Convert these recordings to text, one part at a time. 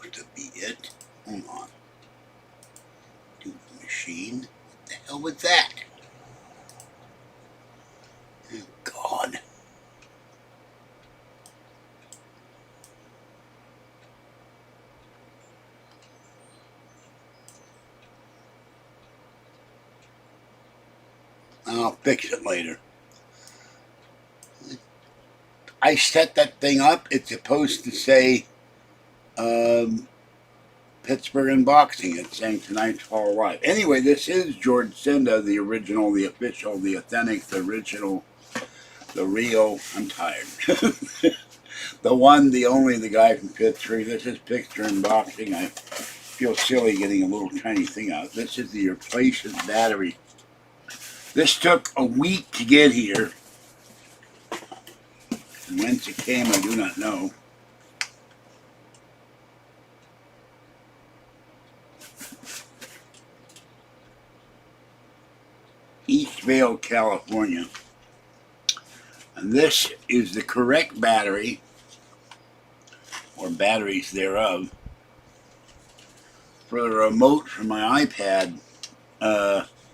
supposed to be it. Hold on. Do the machine. What the hell was that? Oh, God. I'll fix it later. I set that thing up. It's supposed to say Pittsburgh unboxing. It's saying tonight's Fall Live. Anyway, this is George Senda, the original, the official, the authentic, the original, the real. I'm tired. The one, the only, the guy from Pittsburgh. This is picture unboxing. I feel silly getting a little tiny thing out. This is the replacement battery. This took a week to get here. Whence it came, I do not know. Eastvale, California. And this is the correct battery, or batteries thereof, for the remote for my iPad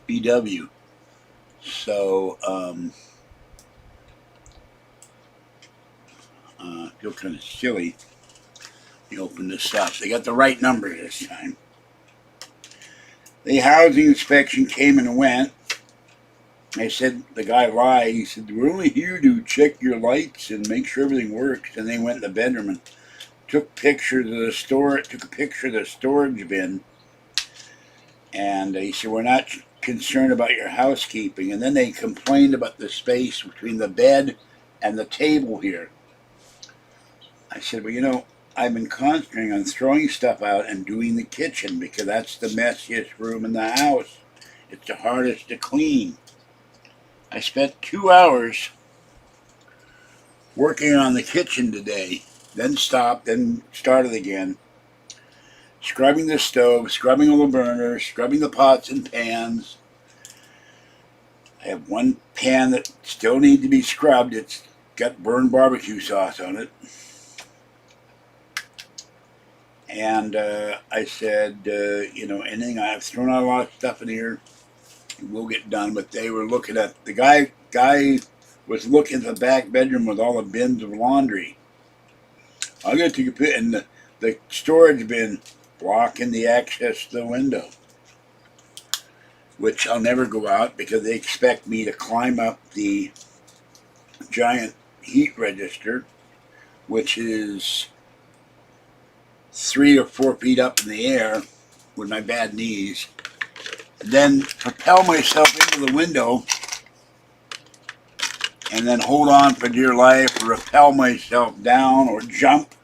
BW. So, I feel kind of silly. You open this up. They got the right number this time. The housing inspection came and went. They said, the guy lied. He said, we're only here to check your lights and make sure everything works. And they went in the bedroom and took pictures of the took a picture of the storage bin. And he said, we're not concerned about your housekeeping. And then they complained about the space between the bed and the table here. I said, well, you know, I've been concentrating on throwing stuff out and doing the kitchen because that's the messiest room in the house. It's the hardest to clean. I spent 2 hours working on the kitchen today, then stopped, then started again. Scrubbing the stove, scrubbing all the burners, scrubbing the pots and pans. I have one pan that still needs to be scrubbed. It's got burned barbecue sauce on it. And I said, you know, anything, I've thrown out a lot of stuff in here. It will get done. But they were looking at, the guy was looking at the back bedroom with all the bins of laundry. I got to put in the storage bin blocking the access to the window, which I'll never go out because they expect me to climb up the giant heat register, which is 3 or 4 feet up in the air with my bad knees, then propel myself into the window and then hold on for dear life, rappel myself down or jump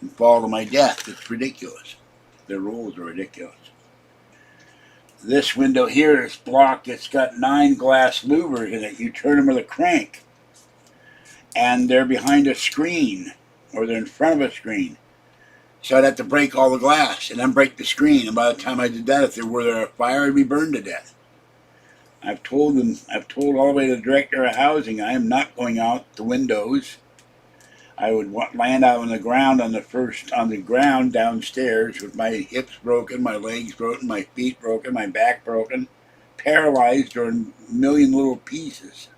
and fall to my death. It's ridiculous. Their rules are ridiculous. This window here is blocked. It's got 9 glass louvers in it. You turn them with a crank. And they're behind a screen, or they're in front of a screen. So I'd have to break all the glass and then break the screen. And by the time I did that, if there were a fire, I'd be burned to death. I've told all the way to the director of housing, I am not going out the windows. I would land out on the ground on the ground downstairs with my hips broken, my legs broken, my feet broken, my back broken, paralyzed or in a million little pieces.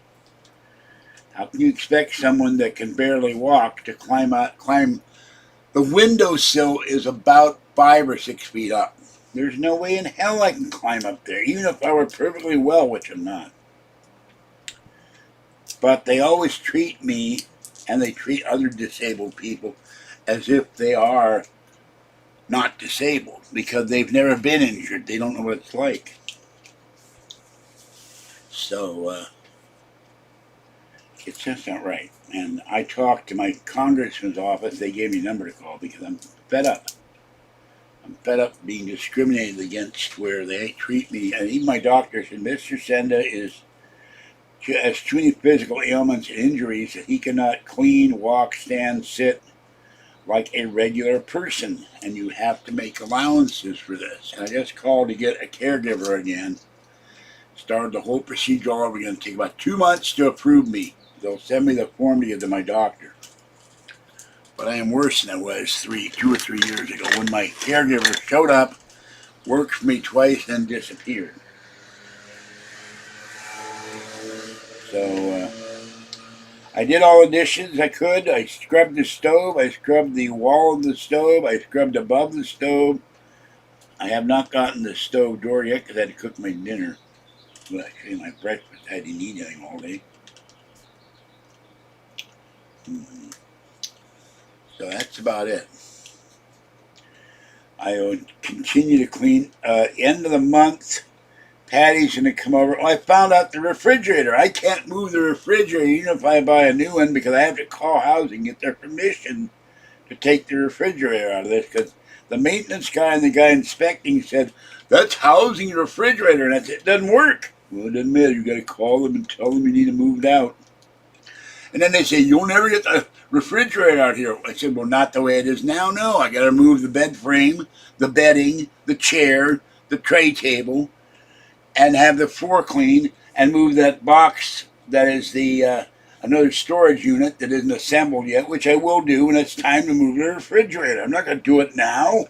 How can you expect someone that can barely walk to climb? The windowsill is about 5 or 6 feet up. There's no way in hell I can climb up there, even if I were perfectly well, which I'm not. But they always treat me, and they treat other disabled people, as if they are not disabled, because they've never been injured. They don't know what it's like. So, it's just not right. And I talked to my congressman's office. They gave me a number to call because I'm fed up. I'm fed up being discriminated against where they treat me. And even my doctor said, Mr. Senda has too many physical ailments and injuries that he cannot clean, walk, stand, sit like a regular person. And you have to make allowances for this. And I just called to get a caregiver again. Started the whole procedure all over again. It'll take about 2 months to approve me. They'll send me the form to give to my doctor. But I am worse than I was 2 or 3 years ago when my caregiver showed up, worked for me twice, and disappeared. So I did all the dishes I could. I scrubbed the stove. I scrubbed the wall of the stove. I scrubbed above the stove. I have not gotten the stove door yet because I had to cook my dinner. Well, actually, my breakfast. I didn't eat anything all day. So that's about it. I will continue to clean. End of the month, Patty's going to come over. Oh, I found out the refrigerator. I can't move the refrigerator even if I buy a new one because I have to call housing and get their permission to take the refrigerator out of this because the maintenance guy and the guy inspecting said, that's housing your refrigerator. And I said, it doesn't work. Well, it doesn't matter. You got to call them and tell them you need to move it out. And then they say, you'll never get the refrigerator out here. I said, well, not the way it is now. No, I got to remove the bed frame, the bedding, the chair, the tray table, and have the floor clean and move that box that is the another storage unit that isn't assembled yet, which I will do when it's time to move the refrigerator. I'm not going to do it now.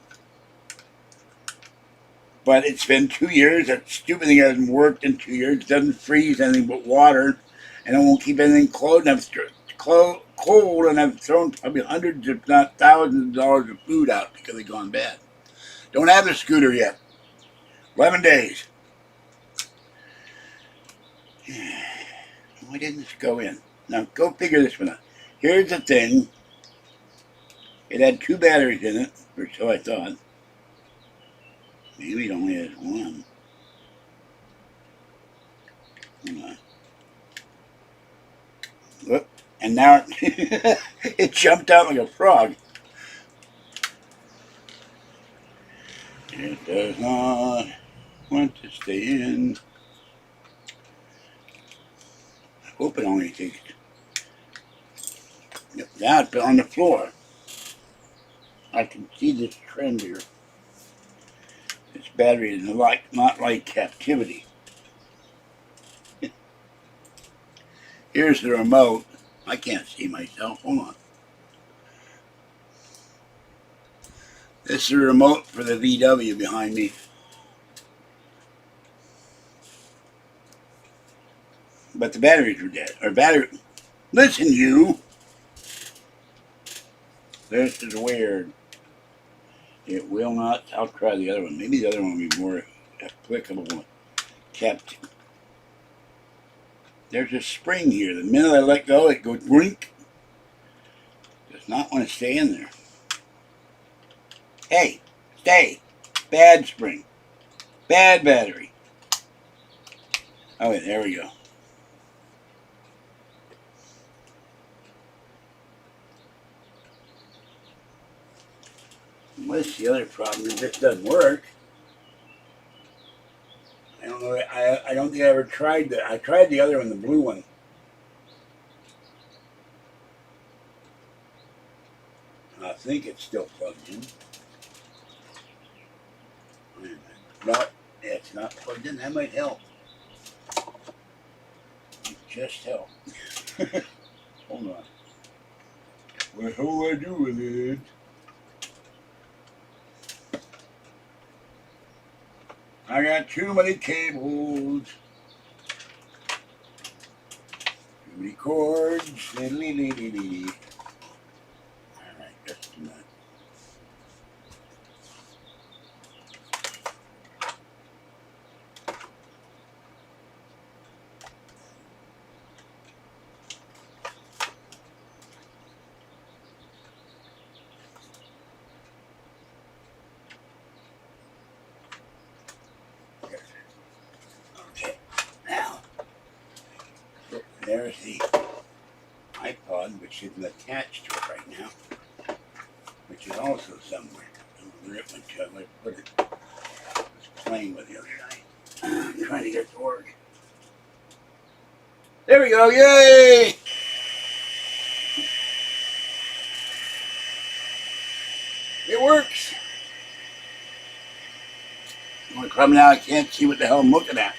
But it's been 2 years. That stupid thing hasn't worked in 2 years. It doesn't freeze anything but water. And it won't keep anything cold. And I've thrown probably hundreds, if not thousands of dollars of food out because they've gone bad. Don't have the scooter yet. 11 days. Why didn't this go in? Now, go figure this one out. Here's the thing. It had 2 batteries in it, or so I thought. Maybe it only has 1. Hold on. Whoop. And now it jumped out like a frog. It does not want to stay in. I hope it only takes. Yep, now it's on the floor. I can see this trend here. This battery is not like captivity. Here's the remote. I can't see myself. Hold on. This is the remote for the VW behind me. But the batteries were dead. Listen, you. This is weird. It will not. I'll try the other one. Maybe the other one will be more applicable. Kept. There's a spring here. The minute I let go, it goes blink. Does not want to stay in there. Hey, stay. Bad spring. Bad battery. Okay, there we go. What's the other problem? If this doesn't work. I don't know. I don't think I ever tried that. I tried the other one, the blue one. I think it's still plugged in. Wait a minute. No, it's not plugged in. That might help. It just help. Hold on. What the hell do I do with it? I got too many cables. Too many cords. Alright, just a minute. Okay, now, there's the iPod, which isn't attached to it right now, which is also somewhere. Where it went to, I'm going to put it. I was playing with the other night. I'm trying to get it to work. There we go, yay! It works. The only problem now, I can't see what the hell I'm looking at.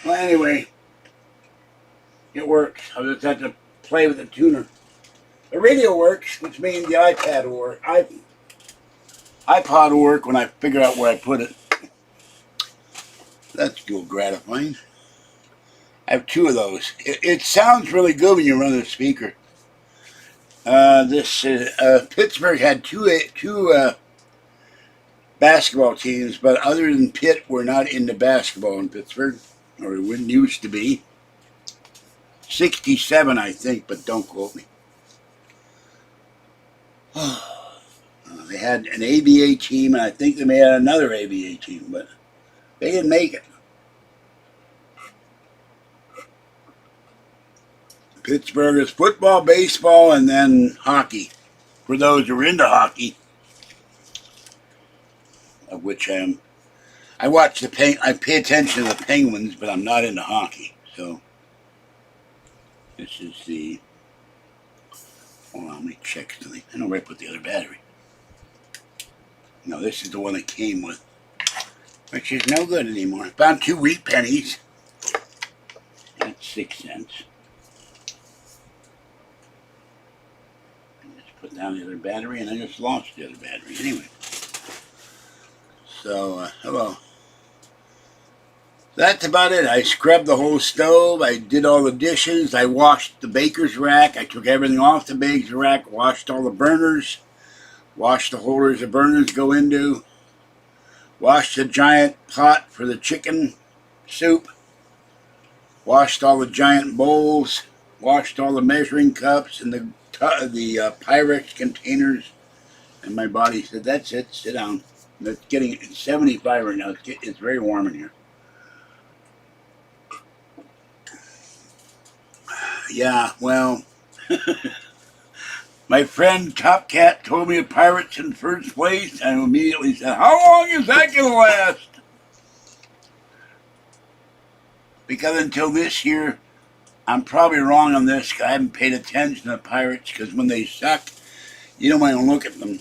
Well, anyway, it works. I just have to play with the tuner. The radio works, which means the iPad will work. iPod will work when I figure out where I put it. That's still gratifying. I have two of those. It sounds really good when you run the speaker. Pittsburgh had two basketball teams, but other than Pitt, we're not into basketball in Pittsburgh, or it wouldn't used to be. 67, I think, but don't quote me. They had an ABA team, and I think they may have another ABA team, but they didn't make it. Pittsburgh is football, baseball, and then hockey. For those who are into hockey, of which I am. I pay attention to the Penguins, but I'm not into hockey. So this is the. Hold on, let me check something. I know where I put the other battery. No, this is the one it came with, which is no good anymore. Found 2 wheat pennies. That's 6 cents. Put down the other battery, and I just lost the other battery. Anyway, so hello. That's about it. I scrubbed the whole stove. I did all the dishes. I washed the baker's rack. I took everything off the baker's rack. Washed all the burners. Washed the holders the burners go into. Washed the giant pot for the chicken soup. Washed all the giant bowls. Washed all the measuring cups and the Pyrex containers, and my body said, "That's it. Sit down." It's 75 right now. It's very warm in here. Yeah, well, my friend Top Cat told me the Pirates in first place, and I immediately said, "How long is that going to last?" Because until this year, I'm probably wrong on this. I haven't paid attention to the Pirates because when they suck, you don't want to look at them.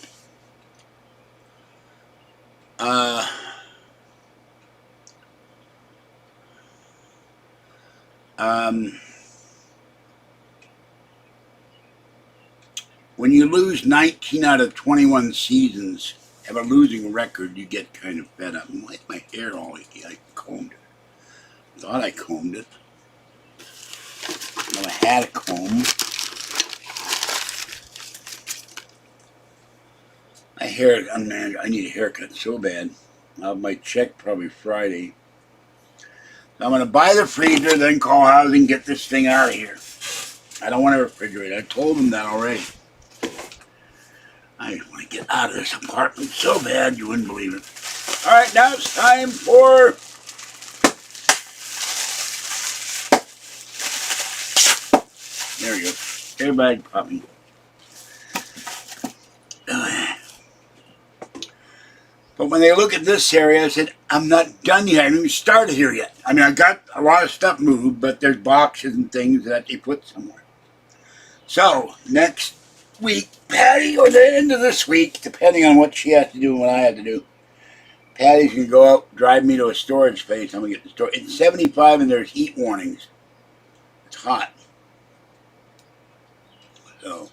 When you lose 19 out of 21 seasons, have a losing record, you get kind of fed up. And like my hair all icky, I combed it. Thought I combed it. I had a comb. My hair, man, I need a haircut so bad. I'll have my check probably Friday. So I'm going to buy the freezer, then call housing and get this thing out of here. I don't want a refrigerator. I told them that already. I want to get out of this apartment so bad you wouldn't believe it. All right, now it's time for... There you go. Airbag popping. But when they look at this area, I said, I'm not done yet. I haven't even started here yet. I mean, I got a lot of stuff moved, but there's boxes and things that they put somewhere. So, next week, Patty, or the end of this week, depending on what she has to do and what I have to do, Patty's going to go out, drive me to a storage space. I'm going to get the storage. It's 75 and there's heat warnings. It's hot. So,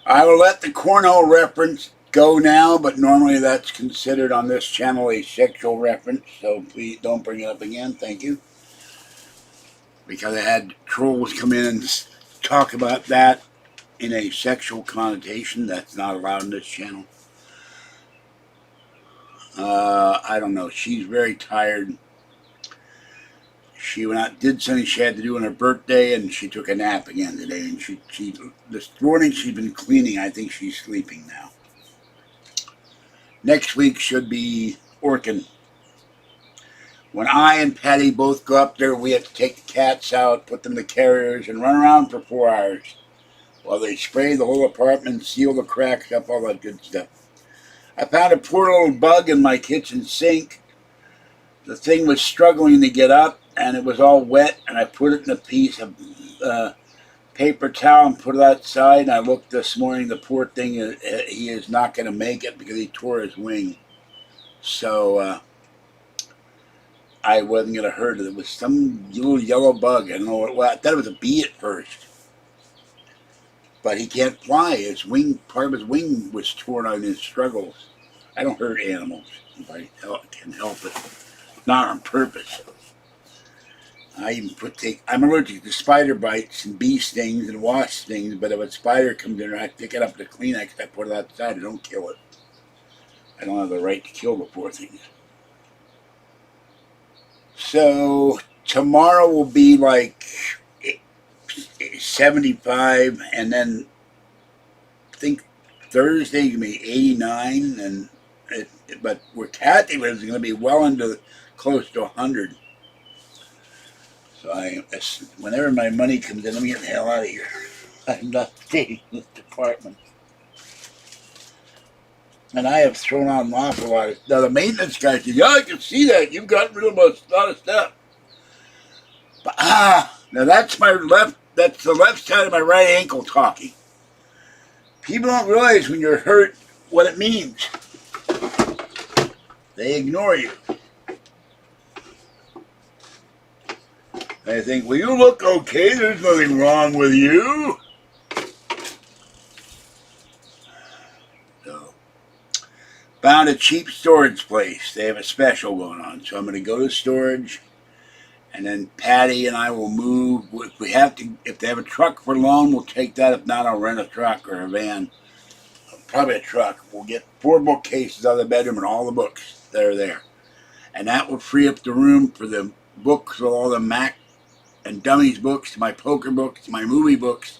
I will let the Cornell reference go now, but normally that's considered on this channel a sexual reference, so please don't bring it up again, thank you. Because I had trolls come in and talk about that in a sexual connotation. That's not allowed in this channel. I don't know. She's very tired. She went out, did something she had to do on her birthday, and she took a nap again today. And she this morning she's been cleaning. I think she's sleeping now. Next week should be Orkin. When I and Patty both go up there, we have to take the cats out, put them in the carriers, and run around for 4 hours while they spray the whole apartment, seal the cracks up, all that good stuff. I found a poor little bug in my kitchen sink. The thing was struggling to get up, and it was all wet, and I put it in a piece of paper towel and put it outside. And I looked this morning. The poor thing, he is not going to make it because he tore his wing. So I wasn't going to hurt it. It was some little yellow bug. I don't know what it was. I thought it was a bee at first. But he can't fly. His wing, part of his wing was torn out in his struggles. I don't hurt animals if I can help it. Not on purpose. I even I'm allergic to spider bites and bee stings and wasp stings, but if a spider comes in, I pick it up with a Kleenex, I put it outside, I don't kill it. I don't have the right to kill the poor things. So tomorrow will be like 75, and then I think Thursday can be 89, and but where Kathy lives is going to be well into close to 100. So whenever my money comes in, I'm getting the hell out of here. I'm not staying in this department. And I have thrown out an awful lot of. Now the maintenance guy said, "Yeah, I can see that. You've gotten rid of a lot of stuff." But now that's my left. That's the left side of my right ankle talking. People don't realize when you're hurt what it means. They ignore you. They think, "Well, you look okay. There's nothing wrong with you." So, found a cheap storage place. They have a special going on, so I'm going to go to storage, and then Patty and I will move. If we have to, if they have a truck for loan, we'll take that. If not, I'll rent a truck or a van. Probably a truck. We'll get 4 bookcases out of the bedroom and all the books that are there, and that will free up the room for the books with all the Mac and dummies books, my poker books, my movie books.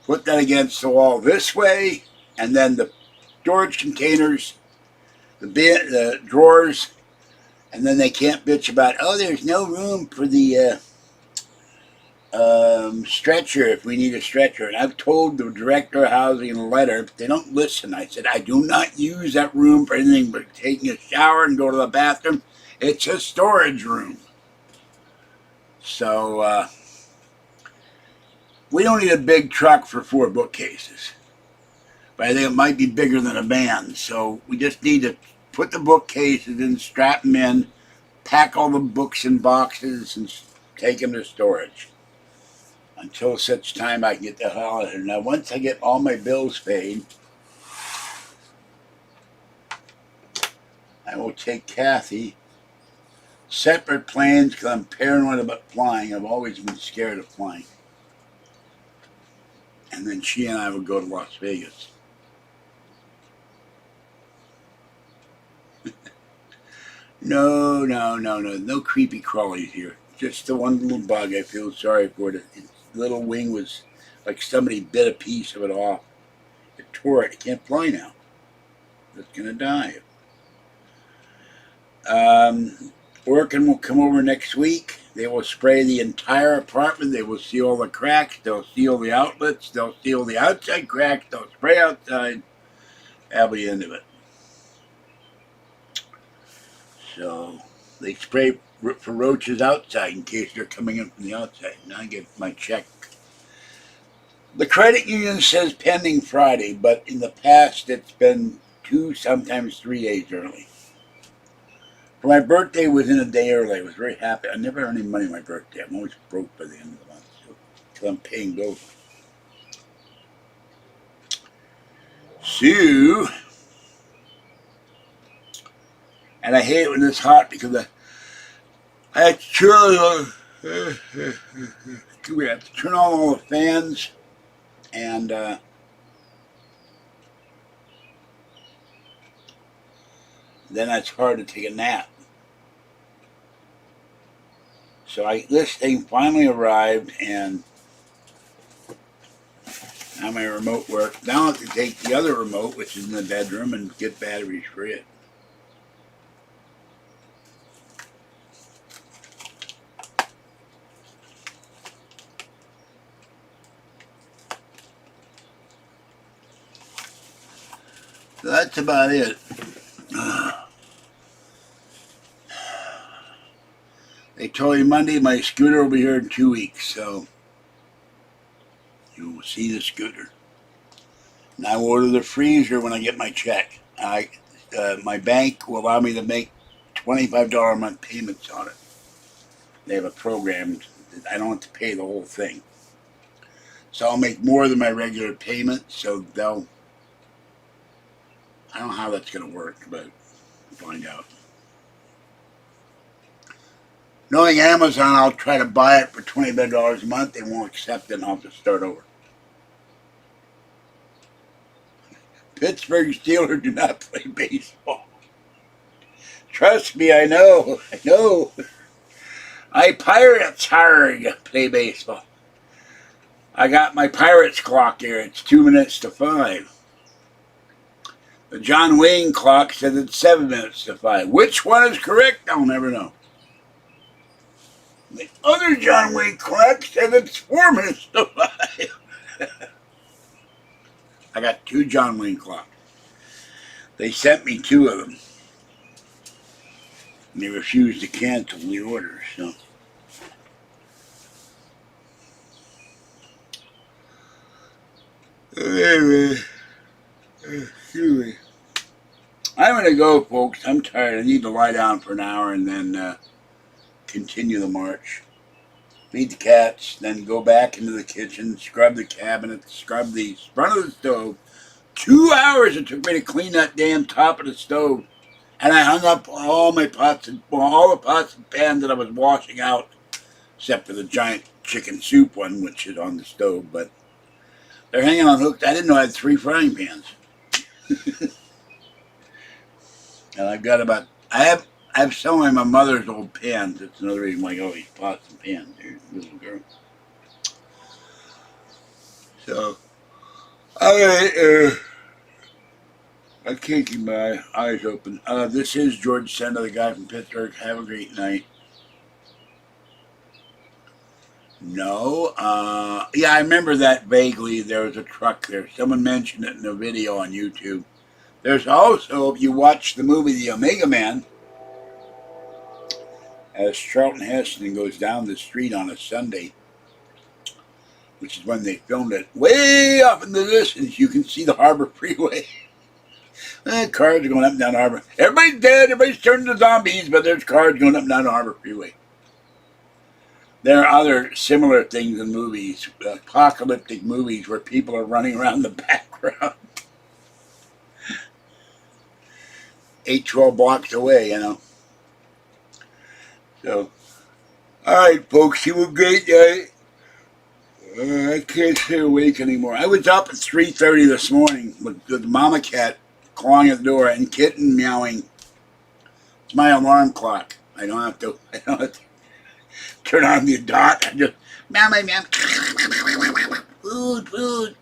Put that against the wall this way, and then the storage containers, the drawers, and then they can't bitch about, "Oh, there's no room for the stretcher if we need a stretcher." And I've told the director of housing in a letter, but they don't listen. I said, "I do not use that room for anything but taking a shower and go to the bathroom. It's a storage room." So, we don't need a big truck for 4 bookcases. But I think it might be bigger than a van. So we just need to put the bookcases in, strap them in, pack all the books in boxes, and take them to storage. Until such time I can get the hell out of here. Now, once I get all my bills paid, I will take Kathy. Separate planes because I'm paranoid about flying. I've always been scared of flying. And then she and I will go to Las Vegas. No creepy crawlies here. Just the one little bug I feel sorry for. Its little wing was like somebody bit a piece of it off. It tore it. It can't fly now. It's going to die. Working will come over next week. They will spray the entire apartment. They will seal the cracks. They'll seal the outlets. They'll seal the outside cracks. They'll spray outside. That'll be the end of it. So they spray for roaches outside in case they're coming in from the outside. And I get my check. The credit union says pending Friday, but in the past it's been 2, sometimes 3 days early. For my birthday within a day early. I was very happy. I never earned any money on my birthday. I'm always broke by the end of the month because I'm paying bills. So, and I hate it when it's hot because I have to turn on all the fans, and then it's hard to take a nap. So this thing finally arrived, and now my remote works. Now I have to take the other remote, which is in the bedroom, and get batteries for it. So that's about it. They told me Monday my scooter will be here in 2 weeks, so You will see the scooter. And I will order the freezer when I get my check. My bank will allow me to make $25 a month payments on it. They have a program that I don't have to pay the whole thing. So I'll make more than my regular payment, so they'll... I don't know how that's going to work, but we'll find out. Knowing Amazon, I'll try to buy it for $25 a month. They won't accept it, and I'll have to start over. Pittsburgh Steelers do not play baseball. Trust me, I know. I know. Pirates play baseball. I got my Pirates clock here. It's 2 minutes to 5. The John Wayne clock says it's 7 minutes to 5. Which one is correct? I'll never know. The other John Wayne clock says it's 4 minutes to 5. I got 2 John Wayne clocks. They sent me 2 of them. And they refused to cancel the order, so... Excuse me. I'm going to go, folks. I'm tired. I need to lie down for an hour and then continue the march. Feed the cats, then go back into the kitchen, scrub the cabinet, scrub the front of the stove. 2 hours it took me to clean that damn top of the stove. And I hung up all my pots and all the pots and pans that I was washing out, except for the giant chicken soup one, which is on the stove, but they're hanging on hooks. I didn't know I had 3 frying pans. And I've got about, I have some of my mother's old pans. That's another reason why I got all these pots and pans here, little girl. So, I can't keep my eyes open. This is George Senda, the guy from Pittsburgh. Have a great night. No. Yeah, I remember that vaguely. There was a truck there. Someone mentioned it in a video on YouTube. There's also, if you watch the movie The Omega Man, as Charlton Heston goes down the street on a Sunday, which is when they filmed it, way off in the distance, you can see the Harbor Freeway. Cars are going up and down the harbor. Everybody's dead, everybody's turned to zombies, but there's cars going up and down the Harbor Freeway. There are other similar things in movies, apocalyptic movies, where people are running around the background. 8-12 blocks away, you know. So, alright folks, you have a great day. I can't stay awake anymore. I was up at 3:30 this morning with the mama cat clawing at the door and kitten meowing. It's my alarm clock. I don't have to turn on the dot. I just meow, meow, meow. Food, food.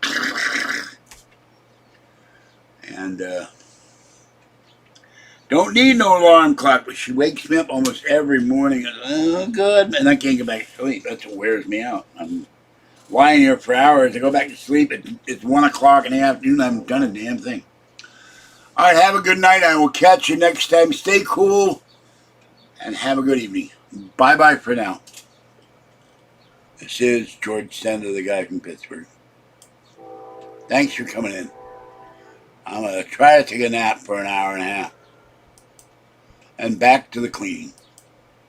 And don't need no alarm clock, but she wakes me up almost every morning. Oh, good. And I can't get back to sleep. That's what wears me out. I'm lying here for hours. I go back to sleep. It's 1 o'clock in the afternoon. I haven't done a damn thing. All right, have a good night. I will catch you next time. Stay cool and have a good evening. Bye-bye for now. This is George Senda, the guy from Pittsburgh. Thanks for coming in. I'm going to try to take a nap for an hour and a half. And back to the cleaning.